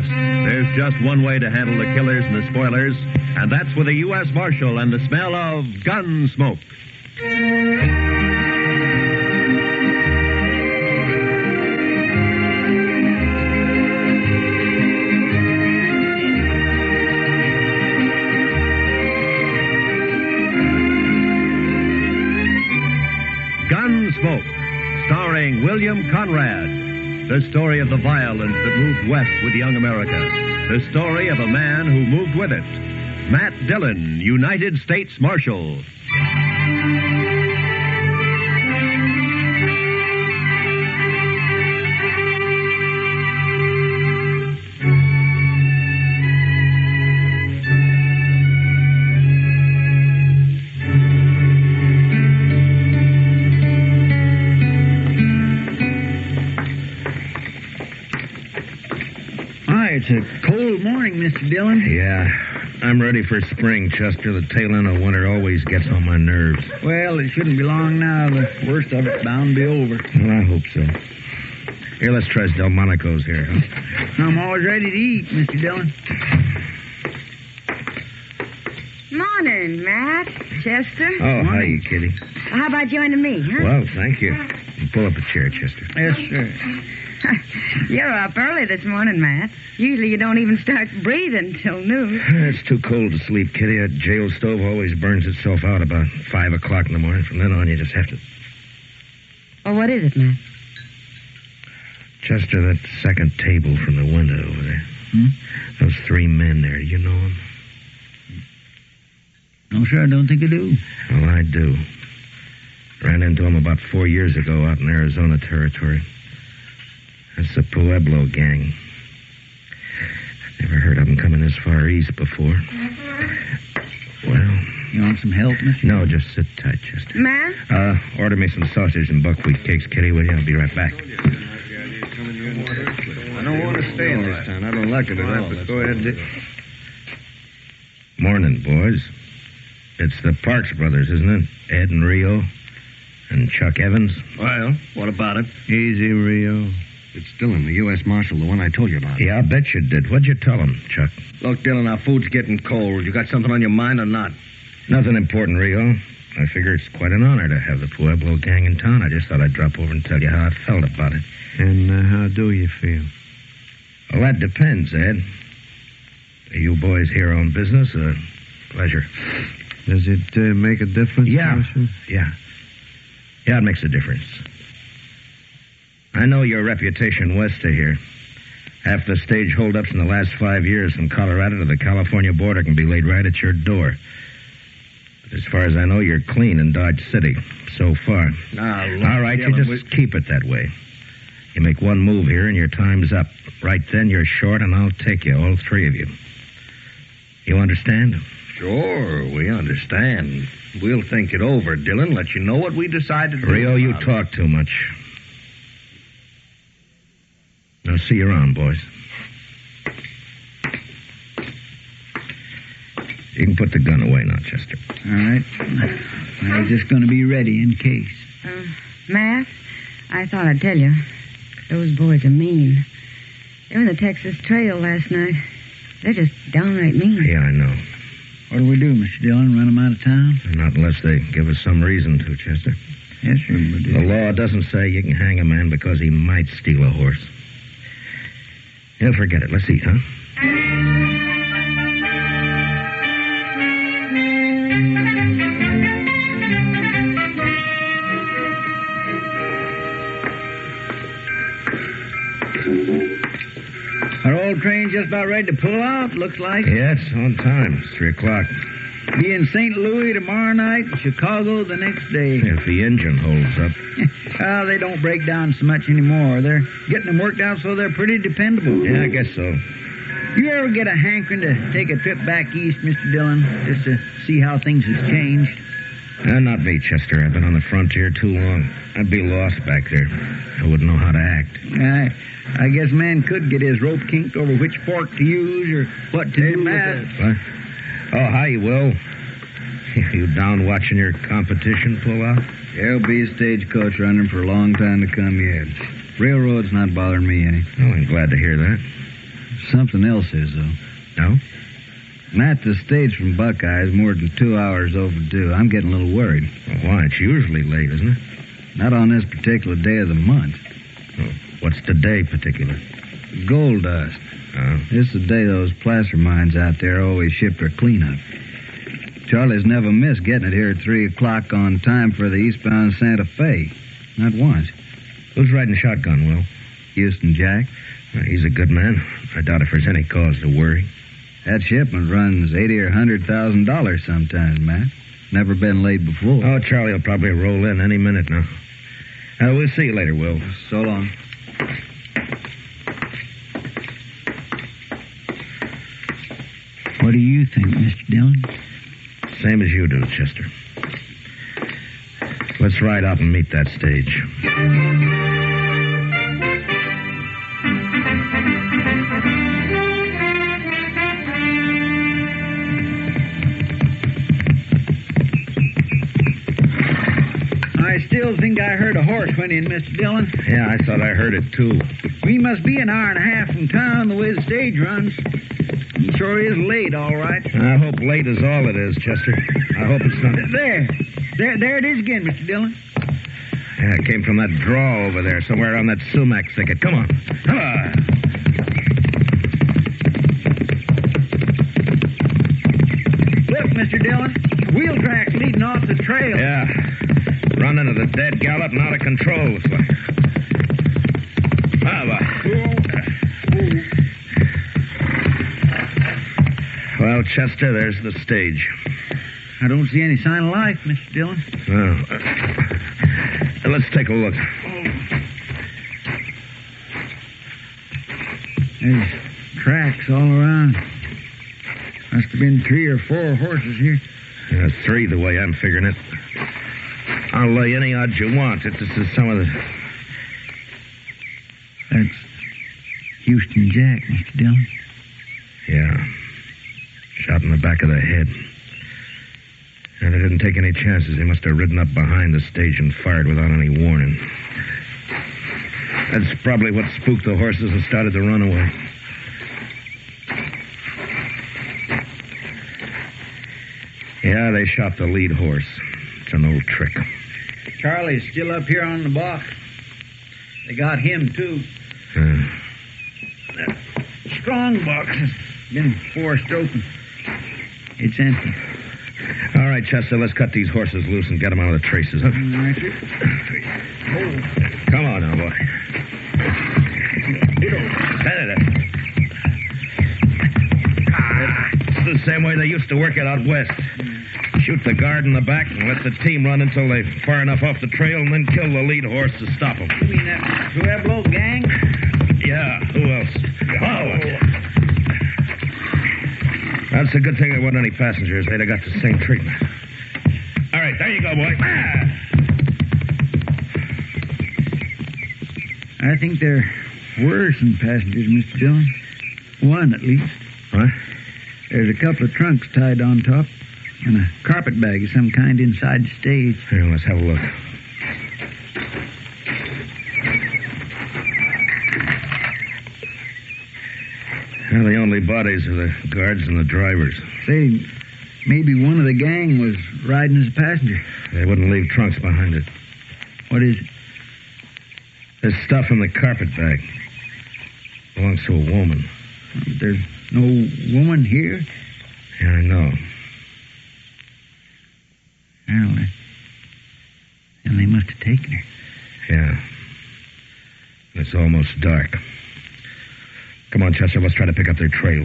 West, there's just one way to handle the killers and the spoilers, and that's with a U.S. Marshal and the smell of Gunsmoke. Gunsmoke, starring William Conrad. The story of the violence that moved west with young America. The story of a man who moved with it. Matt Dillon, United States Marshal. It's a cold morning, Mr. Dillon. Yeah, I'm ready for spring, Chester. The tail end of winter always gets on my nerves. Well, it shouldn't be long now. The worst of it's bound to be over. Well, I hope so. Here, let's try Delmonico's here, huh? I'm always ready to eat, Mr. Dillon. Morning, Matt. Chester. Oh, hi, Kitty. How about joining me, huh? Well, thank you. Pull up a chair, Chester. Yes, sir. You're up early this morning, Matt. Usually you don't even start breathing till noon. It's too cold to sleep, Kitty. That jail stove always burns itself out about 5 o'clock in the morning. From then on, you just have to... Oh, what is it, Matt? Chester, that second table from the window over there. Those 3 men there, do you know them? No, sir, I don't think I do. Well, I do. Ran into them about 4 years ago out in Arizona territory. That's the Pueblo gang. Never heard of them coming this far east before. Well... You want some help, Mr.? No, just sit tight, Chester. Matt? Order me some sausage and buckwheat cakes, Kitty, will you? I'll be right back. I don't want to stay in this town. I don't like it at all. But go ahead. Morning, boys. It's the Parks brothers, isn't it? Ed and Rio and Chuck Evans. Well, what about it? Easy, Rio. It's Dillon, the U.S. Marshal, the one I told you about. Yeah, I bet you did. What'd you tell him, Chuck? Look, Dillon, our food's getting cold. You got something on your mind or not? Nothing important, Rio. I figure it's quite an honor to have the Pueblo gang in town. I just thought I'd drop over and tell you how I felt about it. And how do you feel? Well, that depends, Ed. Are you boys here on business or pleasure? Does it make a difference? Yeah. Marshal? Yeah, it makes a difference. I know your reputation west of here. Half the stage holdups in the last 5 years from Colorado to the California border can be laid right at your door. But as far as I know, you're clean in Dodge City so far. Now, all right, you just keep it that way. You make one move here and your time's up. Right then, you're short and I'll take you, all 3 of you. You understand? Sure, we understand. We'll think it over, Dillon. Let you know what we decide to do. Rio, you talk too much. Now, see you around, boys. You can put the gun away now, Chester. All right. I was just going to be ready in case. Matt, I thought I'd tell you. Those boys are mean. They were in the Texas Trail last night. They're just downright mean. Yeah, I know. What do we do, Mr. Dillon? Run them out of town? Not unless they give us some reason to, Chester. Yes, sir, we do. The law doesn't say you can hang a man because he might steal a horse. Yeah, forget it. Let's eat, huh? Our old train's just about ready to pull out, looks like. Yeah, it's on time. It's 3 o'clock. Be in St. Louis tomorrow night, Chicago the next day. If the engine holds up. They don't break down so much anymore. They're getting them worked out so they're pretty dependable. Yeah, I guess so. You ever get a hankering to take a trip back east, Mr. Dillon, just to see how things have changed? Not me, Chester. I've been on the frontier too long. I'd be lost back there. I wouldn't know how to act. I guess a man could get his rope kinked over which fork to use or what to do with it. What? Oh, hi, Will. You down watching your competition pull out? There'll be a stagecoach running for a long time to come yet. Railroad's not bothering me any. Oh, I'm glad to hear that. Something else is, though. No? Matt, the stage from Buckeye is more than 2 hours overdue. I'm getting a little worried. Well, why? It's usually late, isn't it? Not on this particular day of the month. Oh, what's the day particular? Gold dust. Oh. This is the day those placer mines out there always ship their cleanup. Charlie's never missed getting it here at 3 o'clock on time for the eastbound Santa Fe. Not once. Who's riding shotgun, Will? Houston Jack. He's a good man. I doubt if there's any cause to worry. That shipment runs $80,000 or $100,000 sometimes, Matt. Never been late before. Oh, Charlie will probably roll in any minute now. We'll see you later, Will. So long. What do you think, Mr. Dillon? Same as you do, Chester. Let's ride out and meet that stage. I still think I heard a horse went in, Mr. Dillon. Yeah, I thought I heard it, too. We must be an hour and a half from town the way the stage runs. It sure is late, all right. I hope late is all it is, Chester. I hope it's not... There it is again, Mr. Dillon. Yeah, it came from that draw over there, somewhere around that sumac thicket. Come on. Come on. Look, Mr. Dillon, wheel tracks leading off the trail. Yeah. Running at a dead gallop and out of control, looks like. Well, Chester, there's the stage. I don't see any sign of life, Mr. Dillon. Let's take a look. There's tracks all around. Must have been 3 or 4 horses here. 3, the way I'm figuring it. I'll lay any odds you want that this is some of the... That's Houston Jack, Mr. Dillon. Yeah. Shot in the back of the head. And they didn't take any chances. He must have ridden up behind the stage and fired without any warning. That's probably what spooked the horses and started to run away. Yeah, they shot the lead horse. It's an old trick. Charlie's still up here on the box. They got him, too. That strong box has been forced open. It's empty. All right, Chester, let's cut these horses loose and get them out of the traces. Huh? All right, sir. Come on now, boy. It's the same way they used to work it out west. Shoot the guard in the back and let the team run until they're far enough off the trail and then kill the lead horse to stop them. You mean that Pueblo gang? Yeah, who else? Oh. That's a good thing there weren't any passengers. They'd have got the same treatment. All right, there you go, boy. I think there were some passengers, Mr. Dillon. One, at least. What? There's a couple of trunks tied on top and a carpet bag of some kind inside the stage. Here, let's have a look. Well, the only bodies are the guards and the drivers. Say, maybe one of the gang was riding as a passenger. They wouldn't leave trunks behind it. What is it? There's stuff in the carpet bag. Belongs to a woman. There's no woman here? Yeah, I know. Well, then they must have taken her. Yeah. It's almost dark. Come on, Chester, let's try to pick up their trail.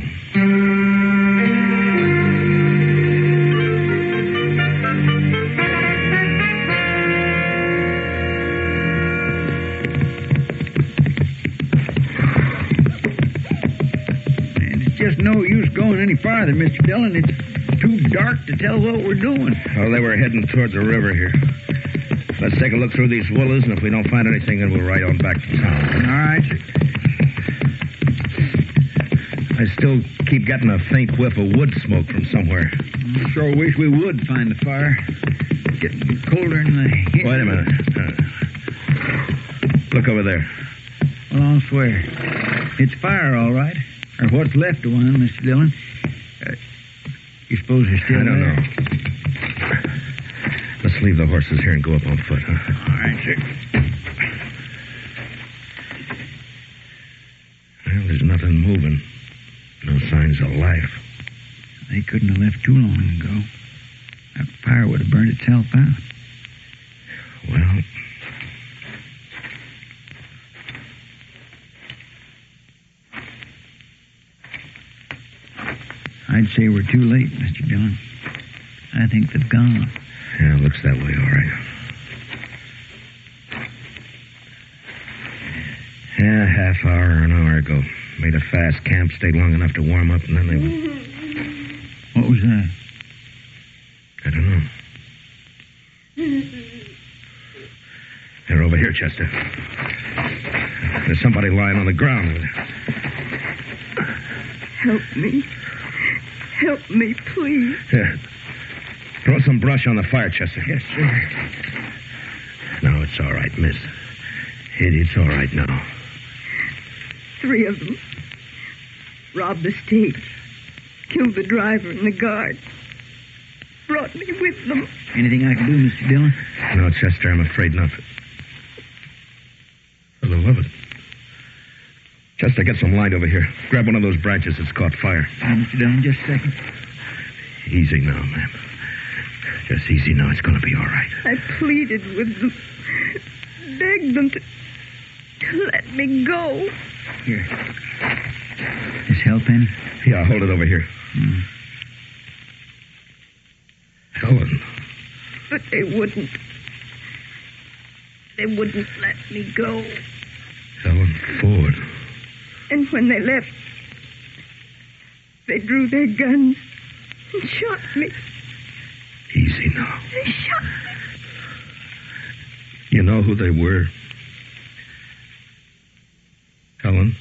It's just no use going any farther, Mr. Dillon. It's too dark to tell what we're doing. Well, they were heading toward the river here. Let's take a look through these willows, and if we don't find anything, then we'll ride on back to town. All right, sir. I still keep getting a faint whiff of wood smoke from somewhere. I sure wish we would find the fire. It's getting colder in the... Wait a minute. Look over there. Well, I'll swear. It's fire, all right. Or what's left of one, Mr. Dillon. You suppose they're still I don't there? know. Let's leave the horses here and go up on foot, huh? All right, sir. Well, there's nothing moving. No signs of life. They couldn't have left too long ago. That fire would have burned itself out. Well, I'd say we're too late, Mr. Dillon. I think they've gone. yeah, it looks that way, all right. Yeah, half hour or an hour ago. Made a fast camp, stayed long enough to warm up, and then they went. What was that? I don't know. They're over here, Chester. There's somebody lying on the ground over there. Help me. Help me, please. Here. Throw some brush on the fire, Chester. Yes, sir. No, it's all right, miss. It's all right now. 3 of them. Robbed the stage. Killed the driver and the guard. Brought me with them. Anything I can do, Mr. Dillon? No, Chester, I'm afraid not. For the love of it. Chester, get some light over here. Grab one of those branches that's caught fire. Mr. Dillon, just a second. Easy now, ma'am. Just easy now. It's going to be all right. I pleaded with them. Begged them to let me go. Here. This help any? Yeah, hold it over here. Helen. But they wouldn't. They wouldn't let me go. Helen Ford. And when they left, they drew their guns and shot me. Easy now. They shot me. You know who they were? Helen?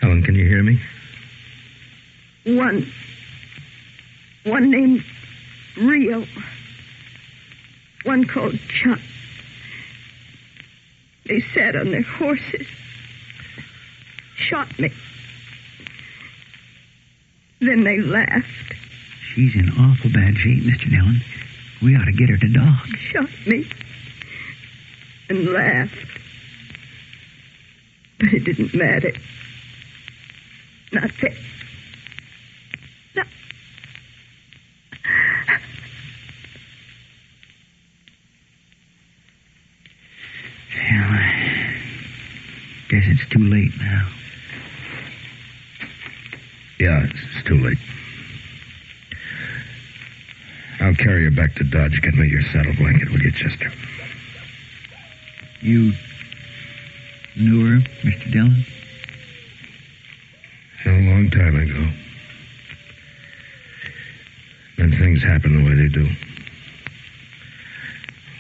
Helen, can you hear me? One named Rio. One called Chuck. They sat on their horses. Shot me. Then they laughed. She's in awful bad shape, Mr. Dillon. We ought to get her to doc. Shot me. And laughed. But it didn't matter. Not that. No. Well, I guess it's too late now. Yeah, it's too late. I'll carry her back to Dodge. Get me your saddle blanket, will you, Chester? You knew her, Mr. Dillon? A long time ago. Then things happen the way they do.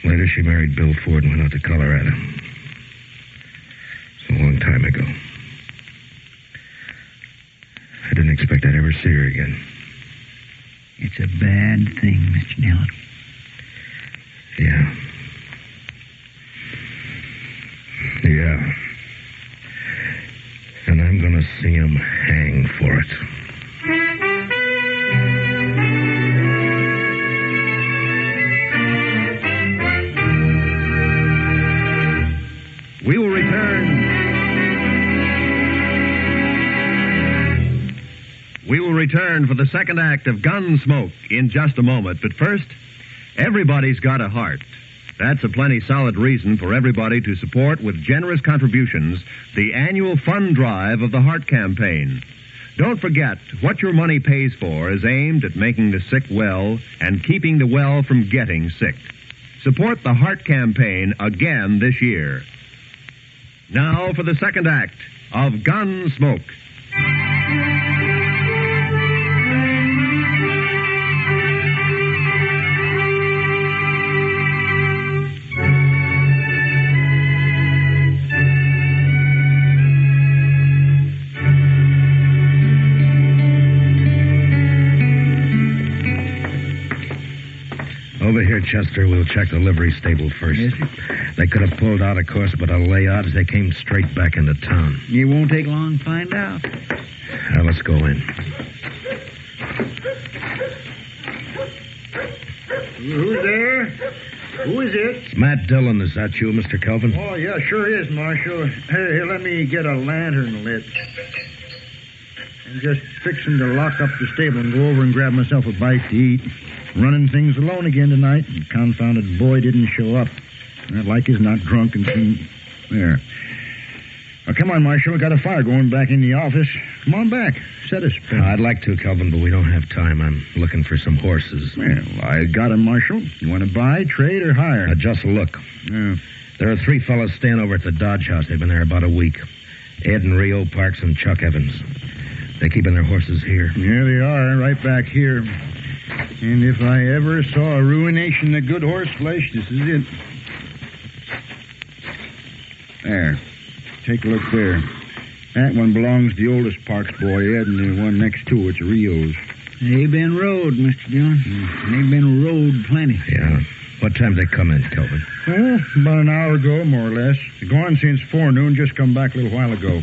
Later, she married Bill Ford and went out to Colorado. It's a long time ago. I didn't expect I'd ever see her again. It's a bad thing, Mr. Dillon. Yeah. Yeah. And I'm going to see him hang for it. We will return. We will return for the second act of Gunsmoke in just a moment. But first, everybody's got a heart. That's a plenty solid reason for everybody to support with generous contributions the annual fund drive of the Heart Campaign. Don't forget, what your money pays for is aimed at making the sick well and keeping the well from getting sick. Support the Heart Campaign again this year. Now for the second act of Gunsmoke. Over here, Chester. We'll check the livery stable first. Yes, sir. They could have pulled out, of course, but I'll lay odds they came straight back into town. It won't take long to find out. Now, let's go in. Who's there? Who is it? It's Matt Dillon. Is that you, Mr. Kelvin? Oh, yeah, sure is, Marshal. Here, let me get a lantern lit. I'm just fixing to lock up the stable and go over and grab myself a bite to eat. Running things alone again tonight. The confounded boy didn't show up. I'd like he's not drunk and seen... There. Now, come on, Marshal. We got a fire going back in the office. Come on back. Set us. I'd like to, Kelvin, but we don't have time. I'm looking for some horses. Well, I got 'em, Marshal. You want to buy, trade, or hire? Just look. Yeah. There are 3 fellows staying over at the Dodge House. They've been there about a week. Ed and Rio Parks and Chuck Evans. They're keeping their horses here. Yeah, they are, right back here. And if I ever saw a ruination of good horse flesh, this is it. There. Take a look there. That one belongs to the oldest Parks boy, Ed, and the one next to it's Rio's. They've been rode, Mr. Dillon. They've been rode plenty. Yeah. What time did they come in, Kelvin? Well, about an hour ago, more or less. Gone since forenoon, just come back a little while ago.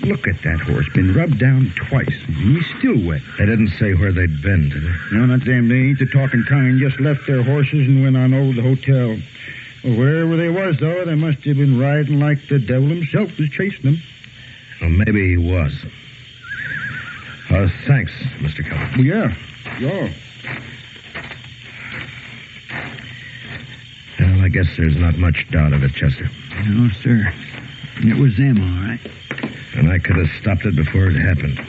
Look at that horse. Been rubbed down twice. He's still wet. They didn't say where they'd been, did they? No, not them. They ain't the talking kind. Just left their horses and went on over to the hotel. Well, wherever they was, though, they must have been riding like the devil himself was chasing them. Well, maybe he was. Thanks, Mr. Kelvin. Well, yeah. Yeah. Well, I guess there's not much doubt of it, Chester. No, sir. It was them, all right. And I could have stopped it before it happened.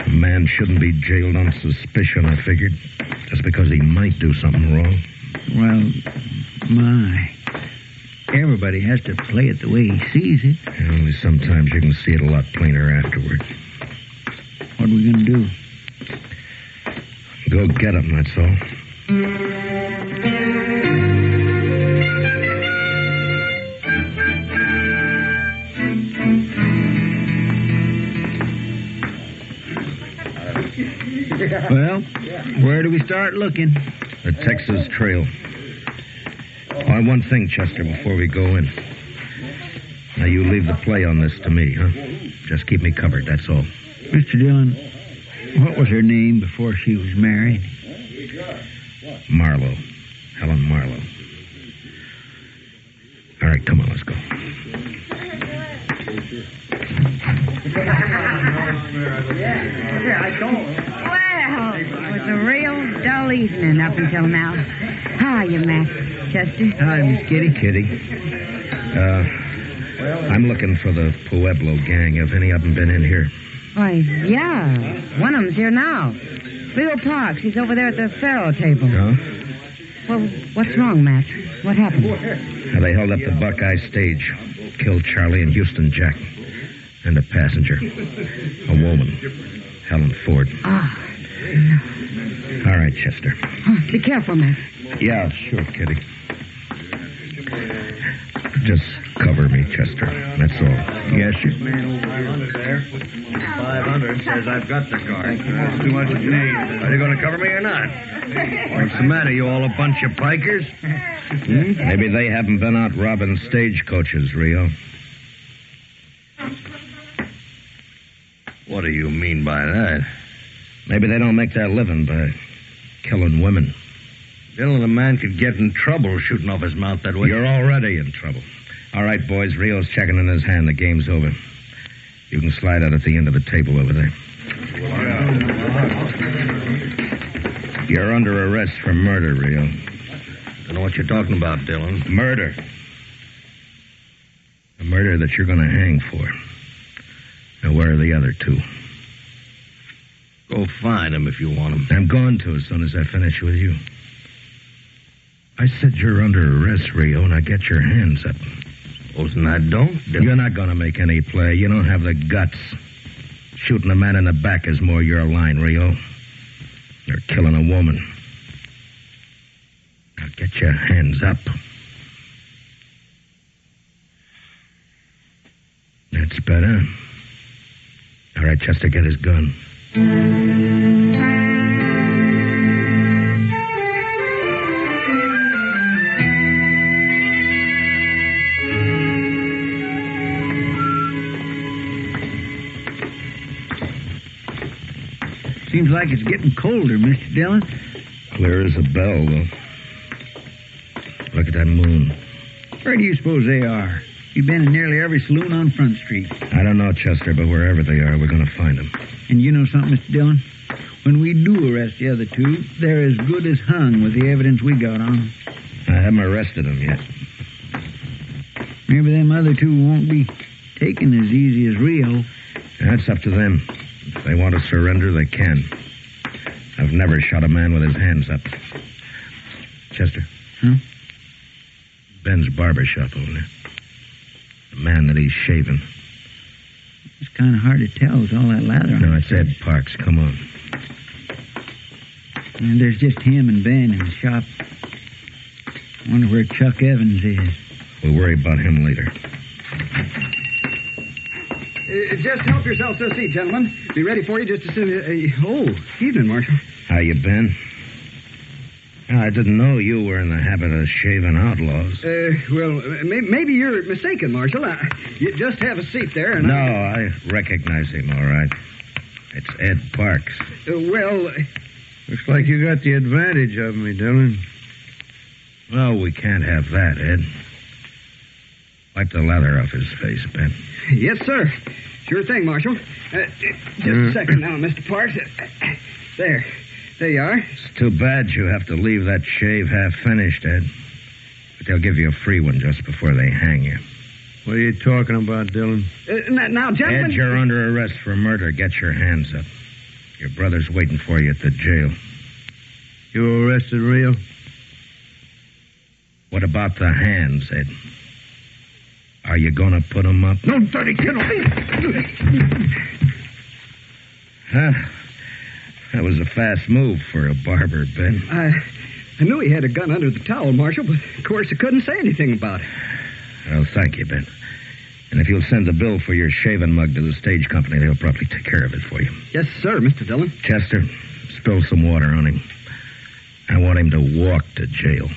A man shouldn't be jailed on suspicion, I figured, just because he might do something wrong. Well, my. Everybody has to play it the way he sees it. Yeah, only sometimes you can see it a lot plainer afterward. What are we going to do? Go get him, that's all. Well, where do we start looking? The Texas Trail. Oh, one thing, Chester, before we go in. Now, you leave the play on this to me, huh? Just keep me covered, that's all. Mr. Dillon, what was her name before she was married? Marlowe. Helen Marlowe. All right, come on, let's go. Well, it was a real dull evening up until now. How are you, Matt? Chester? Hi, Miss Kitty. I'm looking for the Pueblo gang. Have any of them been in here? Why, yeah. One of them's here now. Leo Parks. He's over there at the faro table. Huh? Well, what's wrong, Matt? What happened? Now, they held up the Buckeye stage. Killed Charlie and Houston Jack. And a passenger. A woman. Helen Ford. Ah. All right, Chester. Oh, be careful, Matt. Yeah, sure, Kitty. Just cover me, Chester. That's all. Yes, sir. 500 says I've got the car. That's too much to need. Are they going to cover me or not? What's the matter? You all a bunch of pikers? Maybe they haven't been out robbing stagecoaches, Rio. What do you mean by that? Maybe they don't make their living by killing women. Dillon, a man could get in trouble shooting off his mouth that way. You're already in trouble. All right, boys, Rio's checking in his hand. The game's over. You can slide out at the end of the table over there. You're under arrest for murder, Rio. Don't know what you're talking about, Dillon. Murder. A murder that you're going to hang for. Now, where are the other 2? Go find them if you want them. I'm going to as soon as I finish with you. I said you're under arrest, Rio, and I get your hands up. Supposing I don't, Dillon. You're not going to make any play. You don't have the guts. Shooting a man in the back is more your line, Rio. You're killing a woman. Now get your hands up. That's better. All right, Chester, get his gun. Seems like it's getting colder, Mr. Dillon. Clear as a bell, though. Look at that moon. Where do you suppose they are? You've been in nearly every saloon on Front Street. I don't know, Chester, but wherever they are, we're going to find them. And you know something, Mr. Dillon? When we do arrest the other two, they're as good as hung with the evidence we got on them. I haven't arrested them yet. Maybe them other two won't be taken as easy as Rio. That's up to them. If they want to surrender, they can. I've never shot a man with his hands up. Chester. Huh? Ben's barber shop over there. The man that he's shaving. It's kind of hard to tell with all that lather on. No, it's Ed Parks. Come on. And there's just him and Ben in the shop. I wonder where Chuck Evans is. We'll worry about him later. Just help yourself to a seat, gentlemen. Be ready for you just as soon as... evening, Marshal. How you been? I didn't know you were in the habit of shaving outlaws. Maybe you're mistaken, Marshal. You just have a seat there, and No, I recognize him, all right. It's Ed Parks. Looks like you got the advantage of me, Dillon. Well, we can't have that, Ed. Wipe the lather off his face, Ben. Yes, sir. Sure thing, Marshal. Just a second now, Mr. Parks. There you are. It's too bad you have to leave that shave half finished, Ed. But they'll give you a free one just before they hang you. What are you talking about, Dillon? Now, gentlemen... Ed, you're under arrest for murder. Get your hands up. Your brother's waiting for you at the jail. You arrested Rio? What about the hands, Ed? Are you going to put them up? No, dirty kid. That was a fast move for a barber, Ben. I knew he had a gun under the towel, Marshal, but of course I couldn't say anything about it. Well, thank you, Ben. And if you'll send the bill for your shaving mug to the stage company, they'll probably take care of it for you. Yes, sir, Mr. Dillon. Chester, spill some water on him. I want him to walk to jail.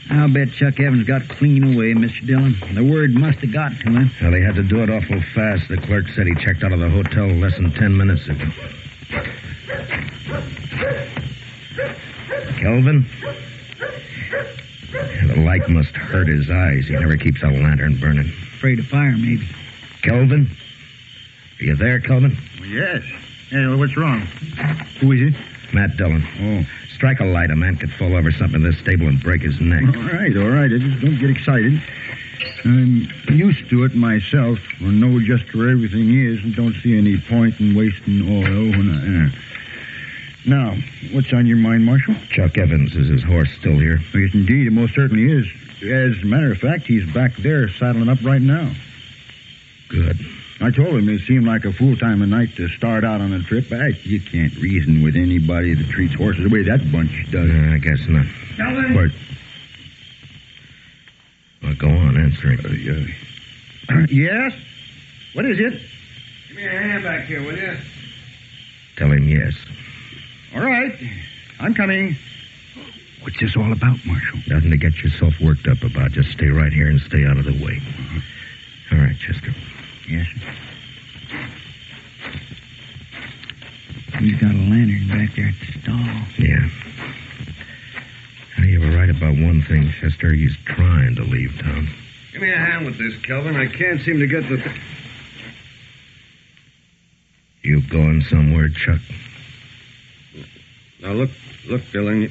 I'll bet Chuck Evans got clean away, Mr. Dillon. The word must have got to him. Well, he had to do it awful fast. The clerk said he checked out of the hotel less than 10 minutes ago. Kelvin? The light must hurt his eyes. He never keeps a lantern burning. Afraid of fire, maybe. Kelvin? Are you there, Kelvin? Yes. Hey, what's wrong? Who is it? Matt Dillon. Oh. Strike a light. A man could fall over something in this stable and break his neck. All right. I just don't get excited. I'm used to it myself. I know just where everything is and don't see any point in wasting oil when Now, what's on your mind, Marshal? Chuck Evans. Is his horse still here? Yes, indeed. It most certainly is. As a matter of fact, he's back there saddling up right now. Good. I told him it seemed like a fool time of night to start out on a trip. You can't reason with anybody that treats horses the way that bunch does. I guess not. Kelvin! What? Well, go on, answer it. Yes? What is it? Give me a hand back here, will you? Tell him yes. All right. I'm coming. What's this all about, Marshal? Nothing to get yourself worked up about. Just stay right here and stay out of the way. All right, Chester. Yes, sir. He's got a lantern back there at the stall. Yeah. Now, you were right about one thing, Chester. He's trying to leave town. Give me a hand with this, Kelvin. I can't seem to get the... You going somewhere, Chuck? Now, look, Dillon.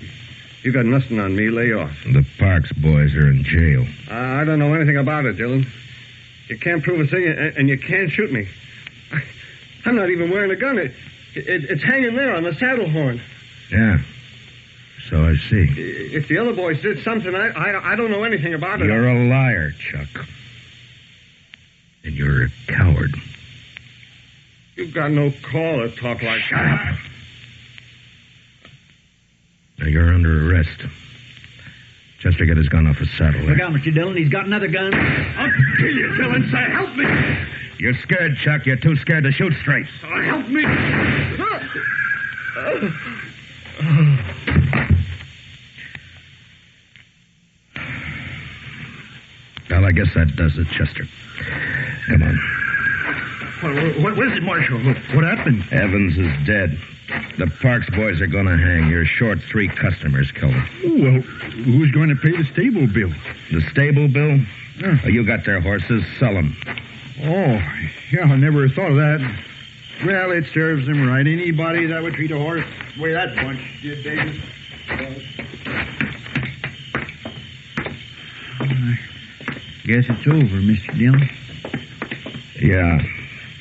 You got nothing on me. Lay off. The Parks boys are in jail. I don't know anything about it, Dillon. You can't prove a thing, and you can't shoot me. I'm not even wearing a gun. It's hanging there on the saddle horn. Yeah. So I see. If the other boys did something, I don't know anything about it. You're a liar, Chuck. And you're a coward. You've got no call to talk like Shut up. Now, you're under arrest. Chester, get his gun off his saddle. Look out, Mr. Dillon. He's got another gun. I'll kill you, Dillon. Say, help me. You're scared, Chuck. You're too scared to shoot straight. Help me. Well, I guess that does it, Chester. Come on. What is it, Marshal? What happened? Evans is dead. The Parks boys are going to hang. You're short 3 customers, Cullen. Well, who's going to pay the stable bill? The stable bill? You got their horses. Sell them. Oh, yeah, I never thought of that. Well, it serves them right. Anybody that would treat a horse the way that bunch did, Davis. I guess it's over, Mr. Dillon. Yeah,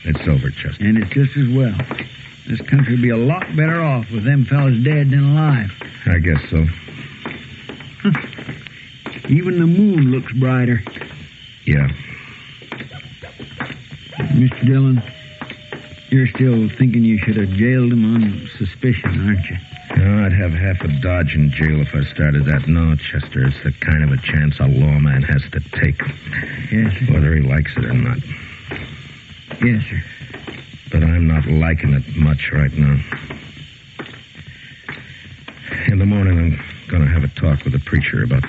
it's over, Chester. And it's just as well. This country would be a lot better off with them fellas dead than alive. I guess so. Even the moon looks brighter. Yeah. Mr. Dillon, you're still thinking you should have jailed him on suspicion, aren't you? No, I'd have half a Dodge in jail if I started that. No, Chester, it's the kind of a chance a lawman has to take. Yes, sir. Whether he likes it or not. Yes, sir. But I'm not liking it much right now. In the morning, I'm going to have a talk with the preacher about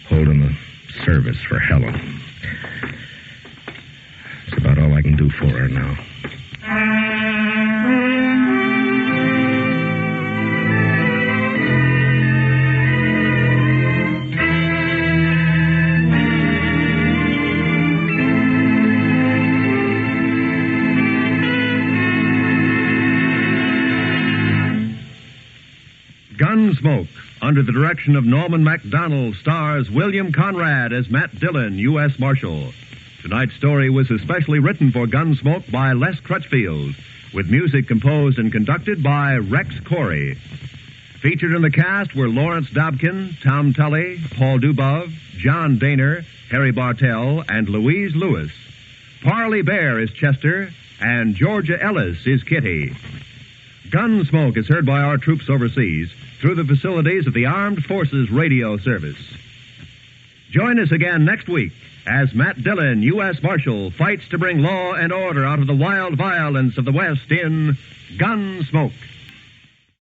holding the service for Helen. It's about all I can do for her now. Gunsmoke, under the direction of Norman MacDonald, stars William Conrad as Matt Dillon, U.S. Marshal. Tonight's story was especially written for Gunsmoke by Les Crutchfield, with music composed and conducted by Rex Corey. Featured in the cast were Lawrence Dobkin, Tom Tully, Paul Dubov, John Daner, Harry Bartell, and Louise Lewis. Parley Bear is Chester, and Georgia Ellis is Kitty. Gunsmoke is heard by our troops overseas through the facilities of the Armed Forces Radio Service. Join us again next week as Matt Dillon, U.S. Marshal, fights to bring law and order out of the wild violence of the West in Gunsmoke.